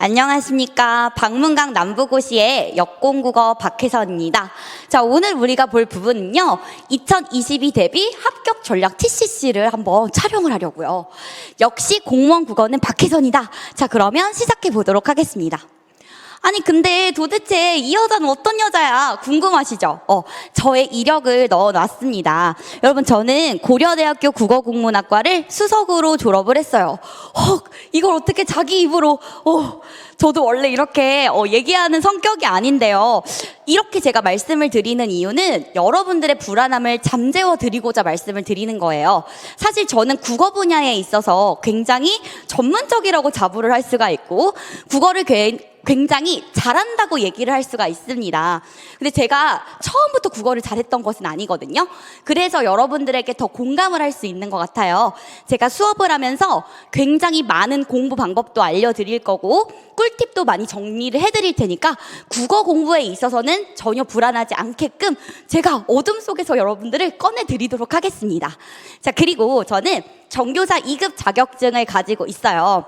안녕하십니까. 박문강 남부고시의 역공국어 박혜선입니다. 자, 오늘 우리가 볼 부분은요, 2022 대비 합격 전략 TCC를 한번 촬영을 하려고요. 역시 공무원 국어는 박혜선이다. 자, 그러면 시작해 보도록 하겠습니다. 아니 근데 도대체 이 여자는 어떤 여자야? 궁금하시죠? 저의 이력을 넣어놨습니다. 여러분, 저는 고려대학교 국어국문학과를 수석으로 졸업을 했어요. 이걸 어떻게 자기 입으로 저도 원래 이렇게 얘기하는 성격이 아닌데요. 이렇게 제가 말씀을 드리는 이유는 여러분들의 불안함을 잠재워 드리고자 말씀을 드리는 거예요. 사실 저는 국어 분야에 있어서 굉장히 전문적이라고 자부를 할 수가 있고, 국어를 굉장히 잘한다고 얘기를 할 수가 있습니다. 근데 제가 처음부터 국어를 잘했던 것은 아니거든요. 그래서 여러분들에게 더 공감을 할 수 있는 것 같아요. 제가 수업을 하면서 굉장히 많은 공부 방법도 알려드릴 거고, 꿀팁도 많이 정리를 해드릴 테니까 국어 공부에 있어서는 전혀 불안하지 않게끔 제가 어둠 속에서 여러분들을 꺼내드리도록 하겠습니다. 자, 그리고 저는 정교사 2급 자격증을 가지고 있어요.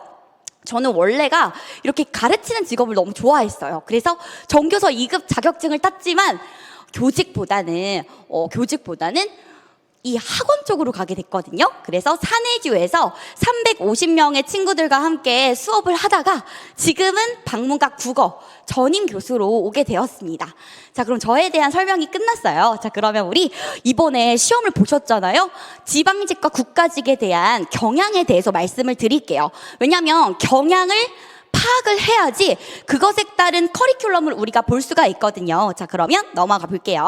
저는 원래가 이렇게 가르치는 직업을 너무 좋아했어요. 그래서 정교사 2급 자격증을 땄지만 교직보다는 이 학원 쪽으로 가게 됐거든요. 그래서 사내주에서 350명의 친구들과 함께 수업을 하다가 지금은 박문각 국어 전임 교수로 오게 되었습니다. 자, 그럼 저에 대한 설명이 끝났어요. 자, 그러면 우리 이번에 시험을 보셨잖아요. 지방직과 국가직에 대한 경향에 대해서 말씀을 드릴게요. 왜냐하면 경향을 파악을 해야지 그것에 따른 커리큘럼을 우리가 볼 수가 있거든요. 자, 그러면 넘어가 볼게요.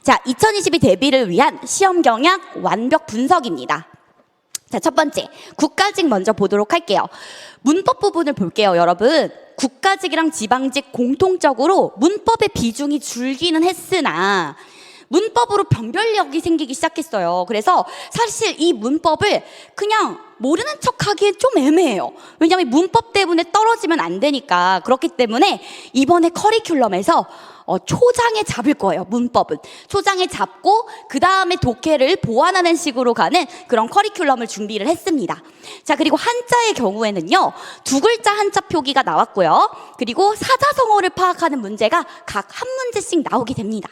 자, 2022 대비를 위한 시험 경향 완벽 분석입니다. 자, 첫 번째, 국가직 먼저 보도록 할게요. 문법 부분을 볼게요, 여러분. 국가직이랑 지방직 공통적으로 문법의 비중이 줄기는 했으나 문법으로 변별력이 생기기 시작했어요. 그래서 사실 이 문법을 그냥 모르는 척하기엔 좀 애매해요. 왜냐하면 문법 때문에 떨어지면 안 되니까. 그렇기 때문에 이번에 커리큘럼에서 초장에 잡을 거예요. 문법은 초장에 잡고 그 다음에 독해를 보완하는 식으로 가는 그런 커리큘럼을 준비를 했습니다. 자, 그리고 한자의 경우에는요, 두 글자 한자 표기가 나왔고요. 그리고 사자성어를 파악하는 문제가 각 한 문제씩 나오게 됩니다.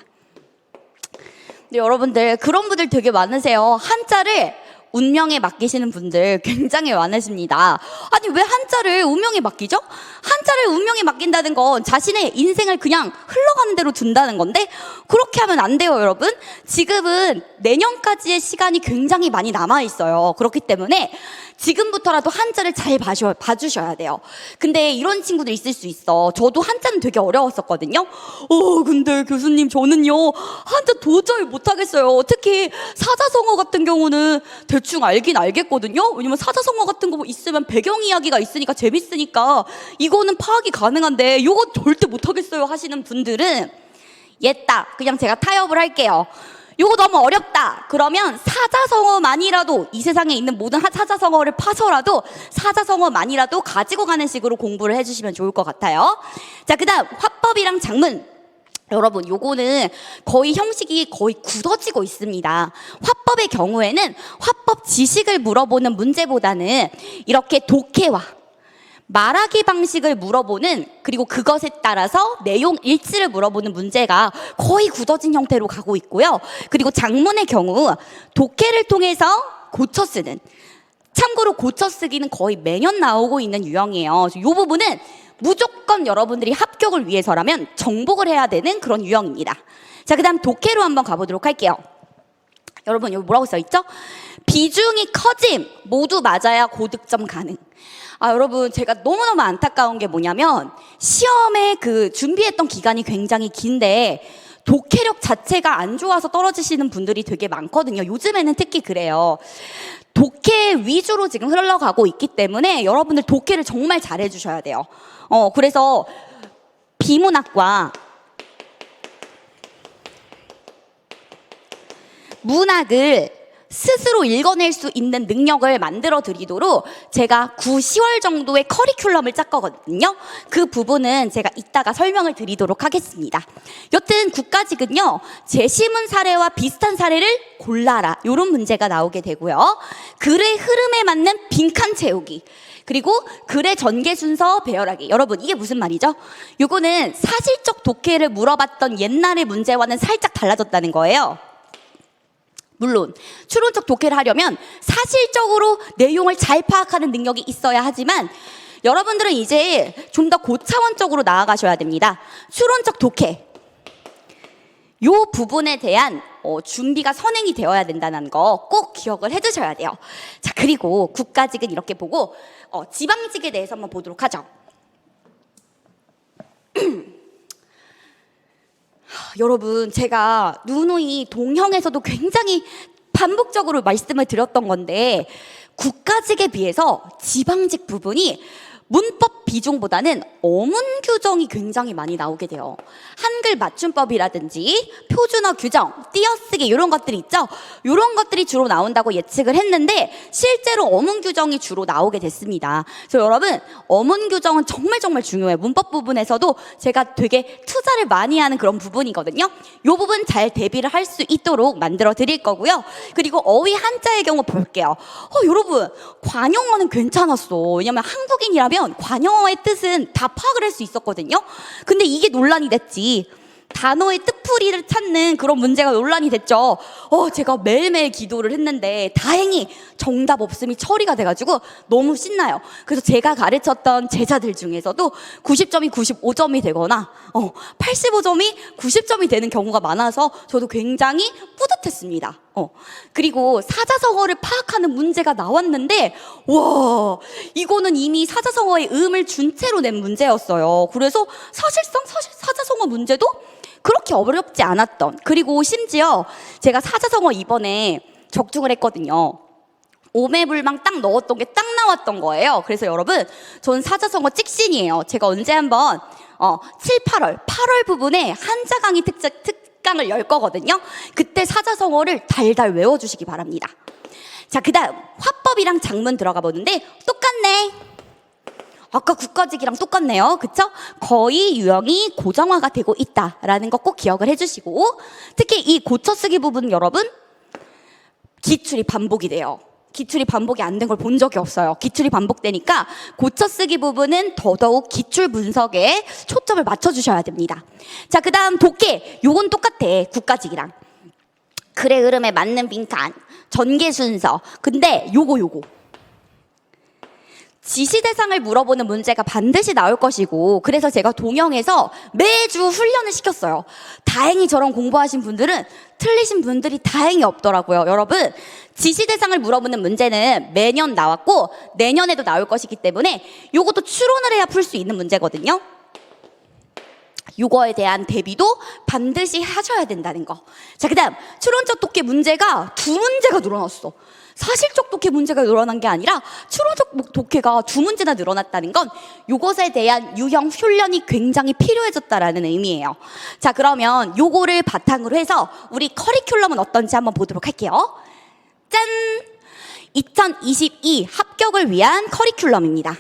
근데 여러분들, 그런 분들 되게 많으세요. 한자를 운명에 맡기시는 분들 굉장히 많으십니다. 아니, 왜 한자를 운명에 맡기죠? 한자를 운명에 맡긴다는 건 자신의 인생을 그냥 흘러가는 대로 둔다는 건데, 그렇게 하면 안 돼요, 여러분. 지금은 내년까지의 시간이 굉장히 많이 남아있어요. 그렇기 때문에 지금부터라도 한자를 잘 봐주셔야 돼요. 근데 이런 친구들 있을 수 있어. 저도 한자는 되게 어려웠었거든요. 근데 교수님, 저는요 한자 도저히 못하겠어요. 특히 사자성어 같은 경우는 대충 알긴 알겠거든요. 왜냐면 사자성어 같은 거 있으면 배경 이야기가 있으니까 재밌으니까 이거는 파악이 가능한데 이거 절대 못하겠어요 하시는 분들은 옛다, 그냥 제가 타협을 할게요. 이거 너무 어렵다. 그러면 사자성어만이라도, 이 세상에 있는 모든 사자성어를 파서라도 사자성어만이라도 가지고 가는 식으로 공부를 해주시면 좋을 것 같아요. 자, 그 다음 화법이랑 작문. 여러분, 요거는 거의 형식이 거의 굳어지고 있습니다. 화법의 경우에는 화법 지식을 물어보는 문제보다는 이렇게 독해와 말하기 방식을 물어보는, 그리고 그것에 따라서 내용 일치를 물어보는 문제가 거의 굳어진 형태로 가고 있고요. 그리고 작문의 경우 독해를 통해서 고쳐 쓰는, 참고로 고쳐 쓰기는 거의 매년 나오고 있는 유형이에요. 이 부분은 무조건 여러분들이 합격을 위해서라면 정복을 해야 되는 그런 유형입니다. 자, 그 다음 독해로 한번 가보도록 할게요. 여러분, 여기 뭐라고 써있죠? 비중이 커짐, 모두 맞아야 고득점 가능. 여러분, 제가 너무너무 안타까운 게 뭐냐면 시험에 준비했던 기간이 굉장히 긴데 독해력 자체가 안 좋아서 떨어지시는 분들이 되게 많거든요. 요즘에는 특히 그래요. 독해 위주로 지금 흘러가고 있기 때문에 여러분들 독해를 정말 잘해 주셔야 돼요. 그래서 비문학과 문학을 스스로 읽어낼 수 있는 능력을 만들어 드리도록 제가 9, 10월 정도의 커리큘럼을 짰거든요. 그 부분은 제가 이따가 설명을 드리도록 하겠습니다. 여튼 국가직은요, 제시문 사례와 비슷한 사례를 골라라, 이런 문제가 나오게 되고요. 글의 흐름에 맞는 빈칸 채우기, 그리고 글의 전개 순서 배열하기. 여러분, 이게 무슨 말이죠? 요거는 사실적 독해를 물어봤던 옛날의 문제와는 살짝 달라졌다는 거예요. 물론 추론적 독해를 하려면 사실적으로 내용을 잘 파악하는 능력이 있어야 하지만 여러분들은 이제 좀 더 고차원적으로 나아가셔야 됩니다. 추론적 독해, 요 부분에 대한 준비가 선행이 되어야 된다는 거 꼭 기억을 해두셔야 돼요. 자, 그리고 국가직은 이렇게 보고 지방직에 대해서 한번 보도록 하죠. 여러분, 제가 누누이 동형에서도 굉장히 반복적으로 말씀을 드렸던 건데 국가직에 비해서 지방직 부분이 문법 비중보다는 어문 규정이 굉장히 많이 나오게 돼요. 한글 맞춤법이라든지 표준어 규정, 띄어쓰기 이런 것들이 있죠. 이런 것들이 주로 나온다고 예측을 했는데 실제로 어문 규정이 주로 나오게 됐습니다. 그래서 여러분, 어문 규정은 정말 중요해요. 문법 부분에서도 제가 되게 투자를 많이 하는 그런 부분이거든요. 이 부분 잘 대비를 할 수 있도록 만들어 드릴 거고요. 그리고 어휘 한자의 경우 볼게요. 여러분, 관용어는 괜찮았어. 왜냐면 한국인이라면 관용어의 뜻은 다 파악을 할 수 있었거든요. 근데 이게 논란이 됐지. 단어의 뜻풀이를 찾는 그런 문제가 논란이 됐죠. 제가 매일매일 기도를 했는데 다행히 정답 없음이 처리가 돼가지고 너무 신나요. 그래서 제가 가르쳤던 제자들 중에서도 90점이 95점이 되거나 85점이 90점이 되는 경우가 많아서 저도 굉장히 뿌듯했습니다. 그리고 사자성어를 파악하는 문제가 나왔는데 와, 이거는 이미 사자성어의 음을 준 채로 낸 문제였어요. 그래서 사실상 사자성어 문제도 그렇게 어렵지 않았던, 그리고 심지어 제가 사자성어 이번에 적중을 했거든요. 오매불망 딱 넣었던 게 딱 나왔던 거예요. 그래서 여러분, 전 사자성어 찍신이에요. 제가 언제 한번 7, 8월 부분에 한자 강의 특강을 열 거거든요. 그때 사자성어를 달달 외워주시기 바랍니다. 자, 그 다음 화법이랑 작문 들어가 보는데 똑같네. 아까 국가직이랑 똑같네요. 그쵸? 거의 유형이 고정화가 되고 있다라는 거 꼭 기억을 해주시고, 특히 이 고쳐쓰기 부분 여러분, 기출이 반복이 돼요. 기출이 반복이 안 된 걸 본 적이 없어요. 기출이 반복되니까 고쳐쓰기 부분은 더더욱 기출 분석에 초점을 맞춰주셔야 됩니다. 자, 그 다음 독해. 요건 똑같아. 국가직이랑. 글의 흐름에 맞는 빈칸, 전개 순서. 근데 요거 지시 대상을 물어보는 문제가 반드시 나올 것이고, 그래서 제가 동영에서 매주 훈련을 시켰어요. 다행히 저런 공부하신 분들은 틀리신 분들이 다행히 없더라고요. 여러분, 지시 대상을 물어보는 문제는 매년 나왔고 내년에도 나올 것이기 때문에 요것도 추론을 해야 풀 수 있는 문제거든요. 요거에 대한 대비도 반드시 하셔야 된다는 거. 자, 그 다음 추론적 독해 문제가 2문제가 늘어났어. 사실적 독해 문제가 늘어난 게 아니라 추론적 독해가 2문제나 늘어났다는 건 요것에 대한 유형 훈련이 굉장히 필요해졌다라는 의미예요. 자, 그러면 요거를 바탕으로 해서 우리 커리큘럼은 어떤지 한번 보도록 할게요. 짠! 2022 합격을 위한 커리큘럼입니다.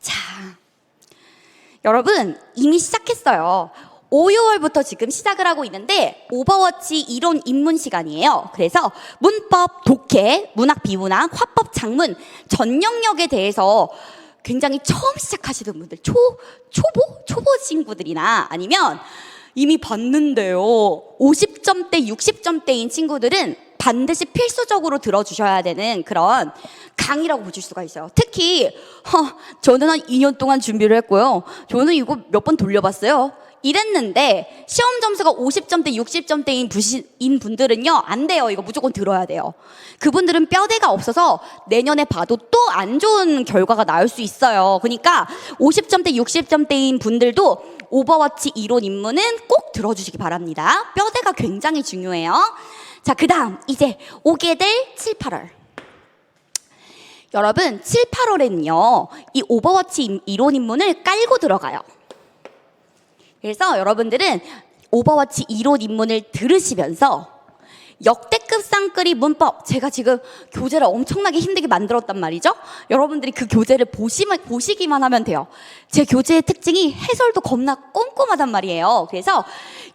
자, 여러분 이미 시작했어요. 5, 6월부터 지금 시작을 하고 있는데 오버워치 이론 입문 시간이에요. 그래서 문법, 독해, 문학, 비문학, 화법, 작문 전 영역에 대해서 굉장히 처음 시작하시는 분들, 초보 친구들이나 아니면 이미 봤는데요 50점대, 60점대인 친구들은 반드시 필수적으로 들어주셔야 되는 그런 강의라고 보실 수가 있어요. 특히 저는 한 2년 동안 준비를 했고요. 저는 이거 몇 번 돌려봤어요. 이랬는데 시험 점수가 50점대, 60점대인 분들은요 안 돼요. 이거 무조건 들어야 돼요. 그분들은 뼈대가 없어서 내년에 봐도 또 안 좋은 결과가 나올 수 있어요. 그러니까 50점대, 60점대인 분들도 오버워치 이론 입문은 꼭 들어주시기 바랍니다. 뼈대가 굉장히 중요해요. 자, 그 다음 이제 오게 될 7, 8월. 여러분 7, 8월에는요 이 오버워치 이론 입문을 깔고 들어가요. 그래서 여러분들은 오버워치 이론 입문을 들으시면서 역대급 쌍끌이 문법, 제가 지금 교재를 엄청나게 힘들게 만들었단 말이죠. 여러분들이 그 교재를 보시기만 하면 돼요. 제 교재의 특징이 해설도 겁나 꼼꼼하단 말이에요. 그래서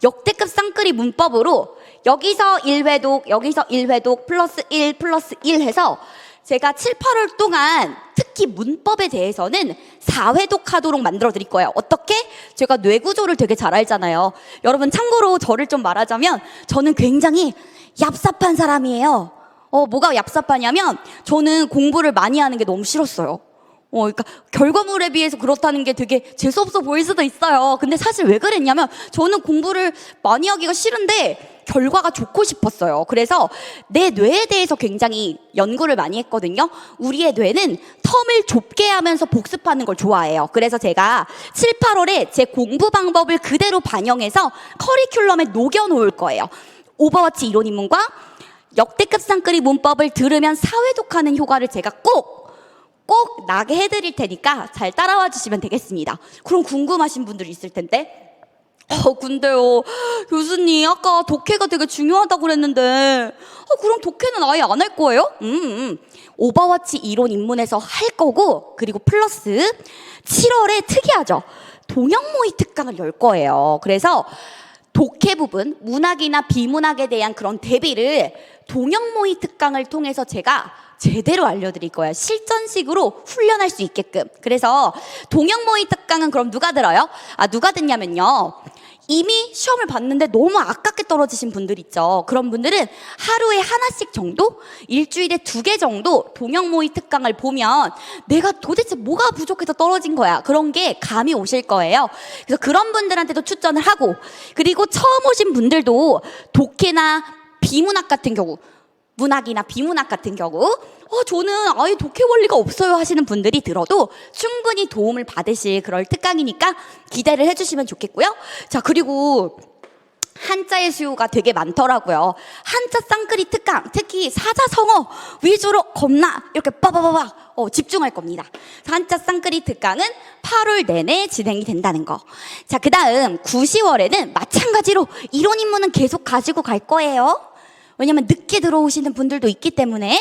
역대급 쌍끌이 문법으로 여기서 1회독, 여기서 1회독 플러스 1 플러스 1 해서 제가 7, 8월 동안 특히 문법에 대해서는 4회독하도록 만들어 드릴 거예요. 어떻게? 제가 뇌구조를 되게 잘 알잖아요. 여러분 참고로 저를 좀 말하자면 저는 굉장히 얍삽한 사람이에요. 뭐가 얍삽하냐면 저는 공부를 많이 하는 게 너무 싫었어요. 그러니까 결과물에 비해서 그렇다는 게 되게 재수없어 보일 수도 있어요. 근데 사실 왜 그랬냐면 저는 공부를 많이 하기가 싫은데 결과가 좋고 싶었어요. 그래서 내 뇌에 대해서 굉장히 연구를 많이 했거든요. 우리의 뇌는 텀을 좁게 하면서 복습하는 걸 좋아해요. 그래서 제가 7, 8월에 제 공부 방법을 그대로 반영해서 커리큘럼에 녹여놓을 거예요. 오버워치 이론인문과 역대급 쌍끌이 문법을 들으면 사회독하는 효과를 제가 꼭 나게 해드릴 테니까 잘 따라와 주시면 되겠습니다. 그럼 궁금하신 분들이 있을 텐데 근데요 교수님 아까 독해가 되게 중요하다고 그랬는데 그럼 독해는 아예 안 할 거예요? 오버워치 이론 입문에서 할 거고 그리고 플러스 7월에 특이하죠. 동영모의 특강을 열 거예요. 그래서 독해 부분, 문학이나 비문학에 대한 그런 대비를 동영모의 특강을 통해서 제가 제대로 알려드릴 거예요. 실전식으로 훈련할 수 있게끔. 그래서 동영모의 특강은 그럼 누가 들어요? 누가 듣냐면요. 이미 시험을 봤는데 너무 아깝게 떨어지신 분들 있죠. 그런 분들은 하루에 하나씩 정도, 일주일에 2개 정도 동영모의 특강을 보면 내가 도대체 뭐가 부족해서 떨어진 거야. 그런 게 감이 오실 거예요. 그래서 그런 분들한테도 추천을 하고 그리고 처음 오신 분들도 독해나 비문학 같은 경우 문학이나 비문학 같은 경우 저는 아예 독해 원리가 없어요 하시는 분들이 들어도 충분히 도움을 받으실 그럴 특강이니까 기대를 해주시면 좋겠고요. 자 그리고 한자의 수요가 되게 많더라고요. 한자 쌍끌이 특강 특히 사자성어 위주로 겁나 이렇게 빠바바박 집중할 겁니다. 한자 쌍끌이 특강은 8월 내내 진행이 된다는 거. 자 그다음 9, 10월에는 마찬가지로 이론 입문은 계속 가지고 갈 거예요. 왜냐면 늦게 들어오시는 분들도 있기 때문에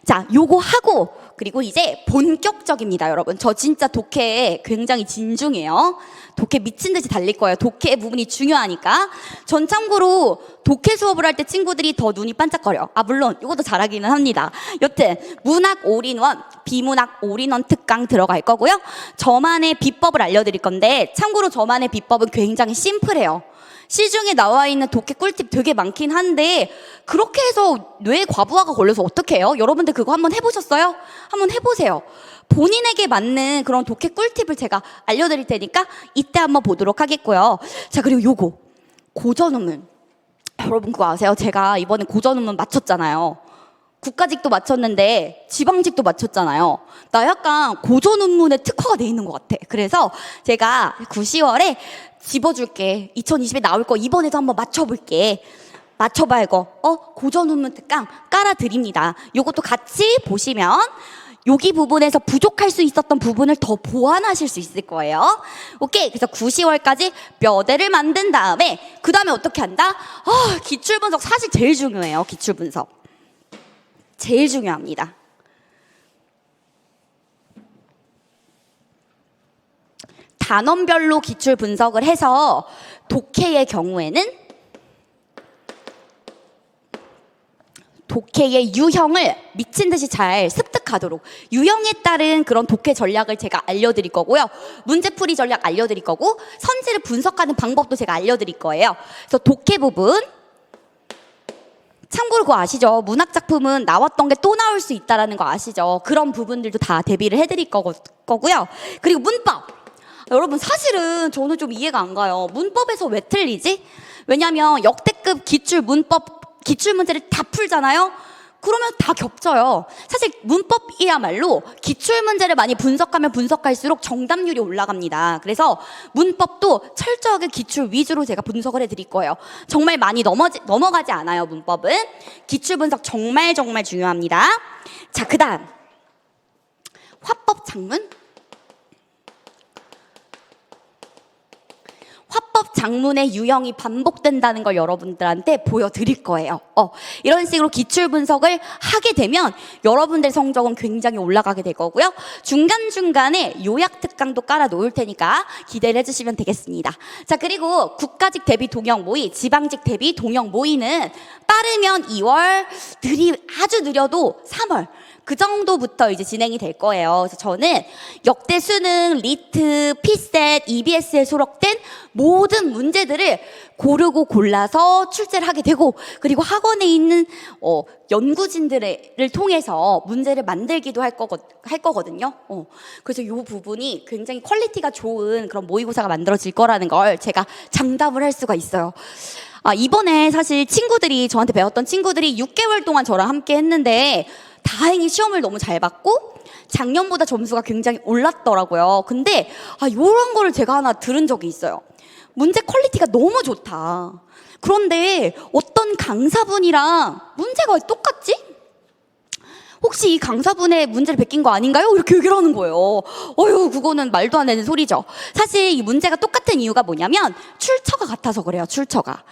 자 요거 하고 그리고 이제 본격적입니다. 여러분 저 진짜 독해에 굉장히 진중해요. 독해 미친 듯이 달릴 거예요. 독해 부분이 중요하니까. 전 참고로 독해 수업을 할 때 친구들이 더 눈이 반짝거려. 물론 이것도 잘하기는 합니다. 여튼 문학 올인원, 비문학 올인원 특강 들어갈 거고요. 저만의 비법을 알려드릴 건데 참고로 저만의 비법은 굉장히 심플해요. 시중에 나와 있는 독해 꿀팁 되게 많긴 한데 그렇게 해서 뇌에 과부하가 걸려서 어떻게 해요? 여러분들 그거 한번 해보셨어요? 한번 해보세요. 본인에게 맞는 그런 독해 꿀팁을 제가 알려드릴 테니까 이때 한번 보도록 하겠고요. 자 그리고 요거 고전운문 여러분 그거 아세요? 제가 이번에 고전운문 맞췄잖아요. 국가직도 맞췄는데 지방직도 맞췄잖아요. 나 약간 고전운문에 특화가 돼 있는 것 같아. 그래서 제가 9, 10월에 집어줄게. 2020에 나올 거 이번에도 한번 맞춰볼게. 맞춰봐 이거. 고전운문 특강 깔아드립니다. 요것도 같이 보시면 여기 부분에서 부족할 수 있었던 부분을 더 보완하실 수 있을 거예요. 오케이. 그래서 9, 10월까지 뼈대를 만든 다음에 그 다음에 어떻게 한다? 기출분석 사실 제일 중요해요. 기출분석. 제일 중요합니다. 단원별로 기출 분석을 해서 독해의 경우에는 독해의 유형을 미친 듯이 잘 습득하도록 유형에 따른 그런 독해 전략을 제가 알려드릴 거고요. 문제풀이 전략 알려드릴 거고 선지를 분석하는 방법도 제가 알려드릴 거예요. 그래서 독해 부분 참고로 그거 아시죠? 문학 작품은 나왔던 게 또 나올 수 있다는 거 아시죠? 그런 부분들도 다 대비를 해드릴 거고요. 그리고 문법. 여러분 사실은 저는 좀 이해가 안 가요. 문법에서 왜 틀리지? 왜냐하면 역대급 기출 문법 기출 문제를 다 풀잖아요. 그러면 다 겹쳐요. 사실 문법이야말로 기출 문제를 많이 분석하면 분석할수록 정답률이 올라갑니다. 그래서 문법도 철저하게 기출 위주로 제가 분석을 해드릴 거예요. 정말 많이 넘어가지 않아요. 문법은 기출 분석 정말 중요합니다. 자, 그다음 화법 작문. 화법 작문의 유형이 반복된다는 걸 여러분들한테 보여드릴 거예요. 이런 식으로 기출 분석을 하게 되면 여러분들 성적은 굉장히 올라가게 될 거고요. 중간중간에 요약 특강도 깔아 놓을 테니까 기대를 해주시면 되겠습니다. 자, 그리고 국가직 대비 동영 모의, 지방직 대비 동영 모의는 빠르면 2월, 아주 느려도 3월, 그 정도부터 이제 진행이 될 거예요. 그래서 저는 역대 수능, 리트, 피셋, EBS에 수록된 모든 문제들을 고르고 골라서 출제를 하게 되고, 그리고 학원에 있는 연구진들을 통해서 문제를 만들기도 할 거거든요. 그래서 이 부분이 굉장히 퀄리티가 좋은 그런 모의고사가 만들어질 거라는 걸 제가 장담을 할 수가 있어요. 이번에 사실 저한테 배웠던 친구들이 6개월 동안 저랑 함께 했는데 다행히 시험을 너무 잘 봤고 작년보다 점수가 굉장히 올랐더라고요. 근데 이런 거를 제가 하나 들은 적이 있어요. 문제 퀄리티가 너무 좋다. 그런데 어떤 강사분이랑 문제가 똑같지? 혹시 이 강사분의 문제를 베낀 거 아닌가요? 이렇게 얘기를 하는 거예요. 그거는 말도 안 되는 소리죠. 사실 이 문제가 똑같은 이유가 뭐냐면 출처가 같아서 그래요. 출처가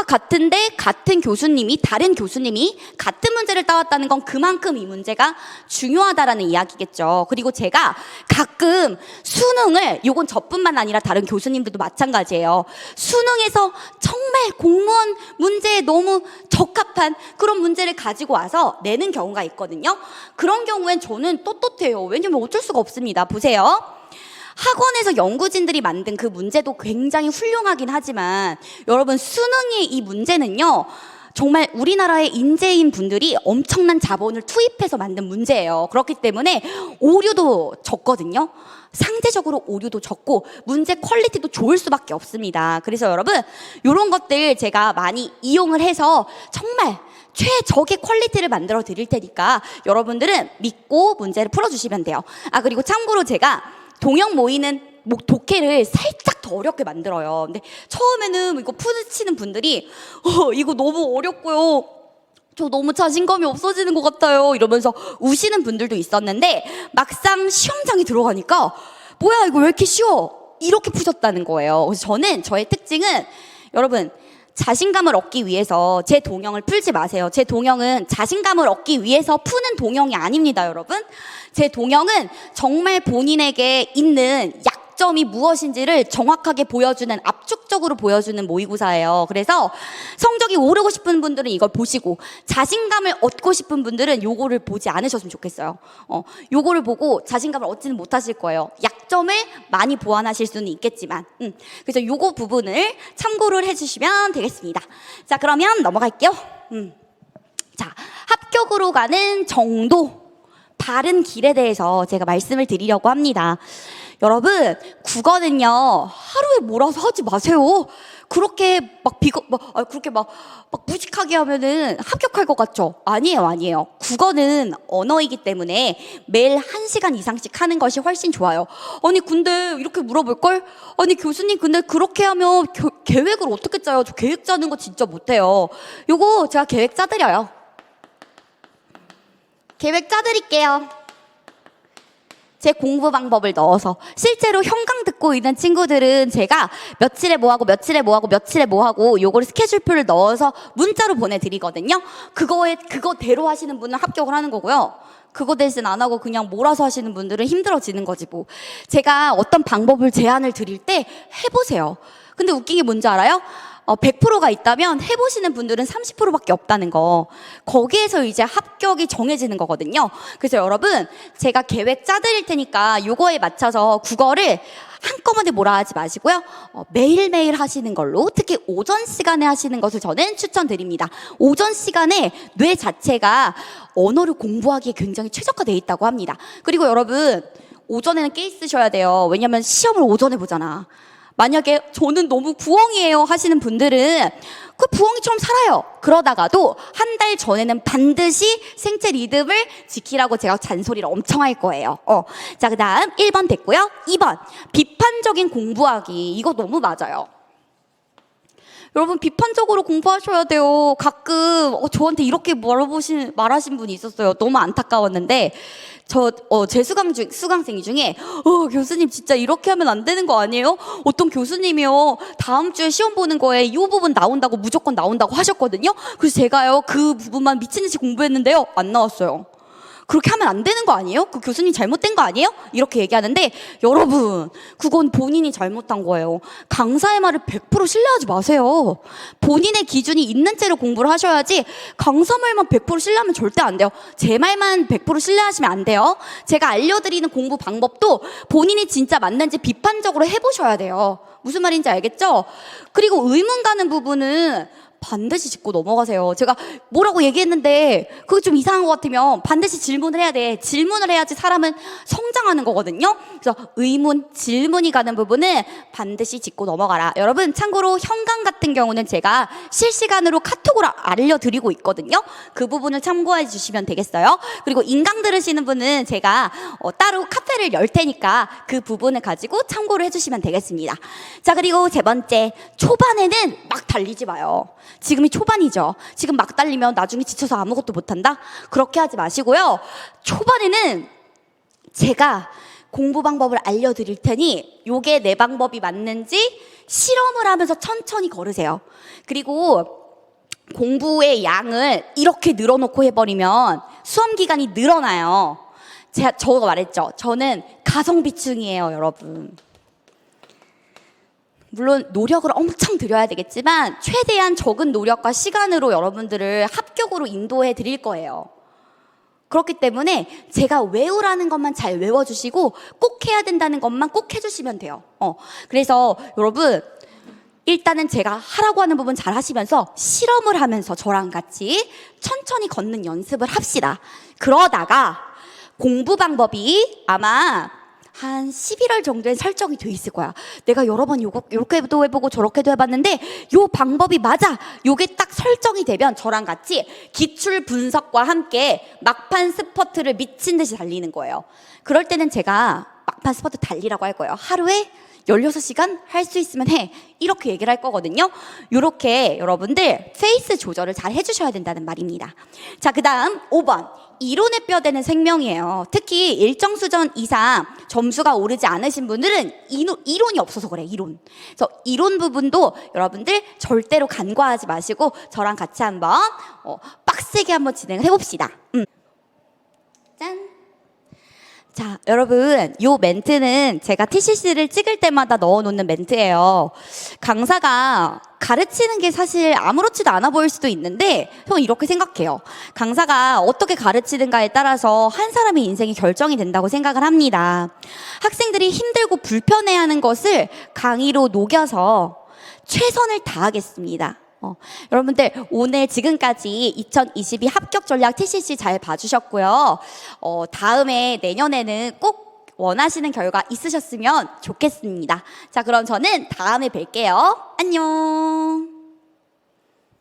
같은데 같은 교수님이, 다른 교수님이 같은 문제를 따왔다는 건 그만큼 이 문제가 중요하다라는 이야기겠죠. 그리고 제가 가끔 수능을, 요건 저뿐만 아니라 다른 교수님들도 마찬가지예요. 수능에서 정말 공무원 문제에 너무 적합한 그런 문제를 가지고 와서 내는 경우가 있거든요. 그런 경우엔 저는 떳떳해요. 왜냐면 어쩔 수가 없습니다. 보세요. 학원에서 연구진들이 만든 그 문제도 굉장히 훌륭하긴 하지만 여러분, 수능의 이 문제는요, 정말 우리나라의 인재인 분들이 엄청난 자본을 투입해서 만든 문제예요. 그렇기 때문에 오류도 적거든요. 상대적으로 오류도 적고 문제 퀄리티도 좋을 수밖에 없습니다. 그래서 여러분, 이런 것들 제가 많이 이용을 해서 정말 최적의 퀄리티를 만들어 드릴 테니까 여러분들은 믿고 문제를 풀어주시면 돼요. 그리고 참고로 제가 동영 모의는 독해를 살짝 더 어렵게 만들어요. 근데 처음에는 이거 푸시는 분들이 이거 너무 어렵고요, 저 너무 자신감이 없어지는 것 같아요, 이러면서 우시는 분들도 있었는데 막상 시험장에 들어가니까 뭐야 이거 왜 이렇게 쉬워, 이렇게 푸셨다는 거예요. 그래서 저의 특징은 여러분, 자신감을 얻기 위해서 제 동영을 풀지 마세요. 제 동영은 자신감을 얻기 위해서 푸는 동영이 아닙니다, 여러분. 제 동영은 정말 본인에게 있는 약점이 무엇인지를 정확하게 보여주는, 압축적으로 보여주는 모의고사예요. 그래서 성적이 오르고 싶은 분들은 이걸 보시고, 자신감을 얻고 싶은 분들은 요거를 보지 않으셨으면 좋겠어요. 요거를 보고 자신감을 얻지는 못하실 거예요. 약점을 많이 보완하실 수는 있겠지만, 그래서 요거 부분을 참고를 해주시면 되겠습니다. 자, 그러면 넘어갈게요. 자, 합격으로 가는 정도, 바른 길에 대해서 제가 말씀을 드리려고 합니다. 여러분, 국어는요, 하루에 몰아서 하지 마세요. 그렇게 그렇게 무식하게 하면은 합격할 것 같죠? 아니에요. 국어는 언어이기 때문에 매일 1시간 이상씩 하는 것이 훨씬 좋아요. 아니, 근데 이렇게 물어볼걸? 아니, 교수님, 근데 그렇게 하면 계획을 어떻게 짜요? 저 계획 짜는 거 진짜 못해요. 요거 제가 계획 짜드려요. 계획 짜드릴게요. 제 공부 방법을 넣어서. 실제로 현강 듣고 있는 친구들은 제가 며칠에 뭐하고 며칠에 뭐하고 며칠에 뭐하고 요거를 스케줄표를 넣어서 문자로 보내드리거든요. 그거대로 하시는 분은 합격을 하는 거고요. 그거 대신 안 하고 그냥 몰아서 하시는 분들은 힘들어지는 거지 뭐. 제가 어떤 방법을 제안을 드릴 때 해보세요. 근데 웃긴 게 뭔지 알아요? 100%가 있다면 해보시는 분들은 30%밖에 없다는 거. 거기에서 이제 합격이 정해지는 거거든요. 그래서 여러분, 제가 계획 짜드릴 테니까 요거에 맞춰서 국어를 한꺼번에 몰아하지 마시고요. 매일매일 하시는 걸로, 특히 오전 시간에 하시는 것을 저는 추천드립니다. 오전 시간에 뇌 자체가 언어를 공부하기에 굉장히 최적화되어 있다고 합니다. 그리고 여러분, 오전에는 깨 있으셔야 돼요. 왜냐면 시험을 오전에 보잖아. 만약에 저는 너무 부엉이에요 하시는 분들은 그 부엉이처럼 살아요. 그러다가도 한 달 전에는 반드시 생체 리듬을 지키라고 제가 잔소리를 엄청 할 거예요. 자, 그 다음 1번 됐고요. 2번, 비판적인 공부하기. 이거 너무 맞아요. 여러분, 비판적으로 공부하셔야 돼요. 가끔 저한테 이렇게 말하신 분이 있었어요. 너무 안타까웠는데, 제 수강생 중에 교수님 진짜 이렇게 하면 안 되는 거 아니에요? 어떤 교수님이요, 다음 주에 시험 보는 거에 이 부분 나온다고, 무조건 나온다고 하셨거든요. 그래서 제가요 그 부분만 미친 듯이 공부했는데요, 안 나왔어요. 그렇게 하면 안 되는 거 아니에요? 그 교수님 잘못된 거 아니에요? 이렇게 얘기하는데 여러분, 그건 본인이 잘못한 거예요. 강사의 말을 100% 신뢰하지 마세요. 본인의 기준이 있는 채로 공부를 하셔야지 강사 말만 100% 신뢰하면 절대 안 돼요. 제 말만 100% 신뢰하시면 안 돼요. 제가 알려드리는 공부 방법도 본인이 진짜 맞는지 비판적으로 해보셔야 돼요. 무슨 말인지 알겠죠? 그리고 의문 가는 부분은 반드시 짚고 넘어가세요. 제가 뭐라고 얘기했는데 그게 좀 이상한 것 같으면 반드시 질문을 해야 돼. 질문을 해야지 사람은 성장하는 거거든요. 그래서 의문, 질문이 가는 부분은 반드시 짚고 넘어가라. 여러분, 참고로 현강 같은 경우는 제가 실시간으로 카톡으로 알려드리고 있거든요. 그 부분을 참고해 주시면 되겠어요. 그리고 인강 들으시는 분은 제가 따로 카페를 열 테니까 그 부분을 가지고 참고를 해주시면 되겠습니다. 자, 그리고 세 번째, 초반에는 막 달리지 마요. 지금이 초반이죠. 지금 막 달리면 나중에 지쳐서 아무것도 못한다? 그렇게 하지 마시고요. 초반에는 제가 공부 방법을 알려드릴 테니 요게 내 방법이 맞는지 실험을 하면서 천천히 걸으세요. 그리고 공부의 양을 이렇게 늘어놓고 해버리면 수험 기간이 늘어나요. 저가 말했죠. 저는 가성비층이에요, 여러분. 물론 노력을 엄청 들여야 되겠지만 최대한 적은 노력과 시간으로 여러분들을 합격으로 인도해 드릴 거예요. 그렇기 때문에 제가 외우라는 것만 잘 외워주시고 꼭 해야 된다는 것만 꼭 해주시면 돼요. 그래서 여러분, 일단은 제가 하라고 하는 부분 잘 하시면서 실험을 하면서 저랑 같이 천천히 걷는 연습을 합시다. 그러다가 공부 방법이 아마 한 11월 정도에 설정이 돼 있을 거야. 내가 여러 번 요렇게도 해보고 저렇게도 해봤는데 요 방법이 맞아. 요게 딱 설정이 되면 저랑 같이 기출 분석과 함께 막판 스퍼트를 미친 듯이 달리는 거예요. 그럴 때는 제가 막판 스퍼트 달리라고 할 거예요. 하루에 16시간 할 수 있으면 해. 이렇게 얘기를 할 거거든요. 이렇게 여러분들 페이스 조절을 잘 해주셔야 된다는 말입니다. 자, 그 다음 5번. 이론의 뼈대는 생명이에요. 특히 일정 수준 이상 점수가 오르지 않으신 분들은 이론이 없어서 그래, 이론. 그래서 이론 부분도 여러분들 절대로 간과하지 마시고 저랑 같이 한번 빡세게 한번 진행을 해봅시다. 짠. 자, 여러분, 요 멘트는 제가 TCC를 찍을 때마다 넣어놓는 멘트예요. 강사가 가르치는 게 사실 아무렇지도 않아 보일 수도 있는데 저는 이렇게 생각해요. 강사가 어떻게 가르치는가에 따라서 한 사람의 인생이 결정이 된다고 생각을 합니다. 학생들이 힘들고 불편해하는 것을 강의로 녹여서 최선을 다하겠습니다. 여러분들, 오늘 지금까지 2022 합격 전략 TCC 잘 봐주셨고요. 다음에 내년에는 꼭 원하시는 결과 있으셨으면 좋겠습니다. 자, 그럼 저는 다음에 뵐게요. 안녕.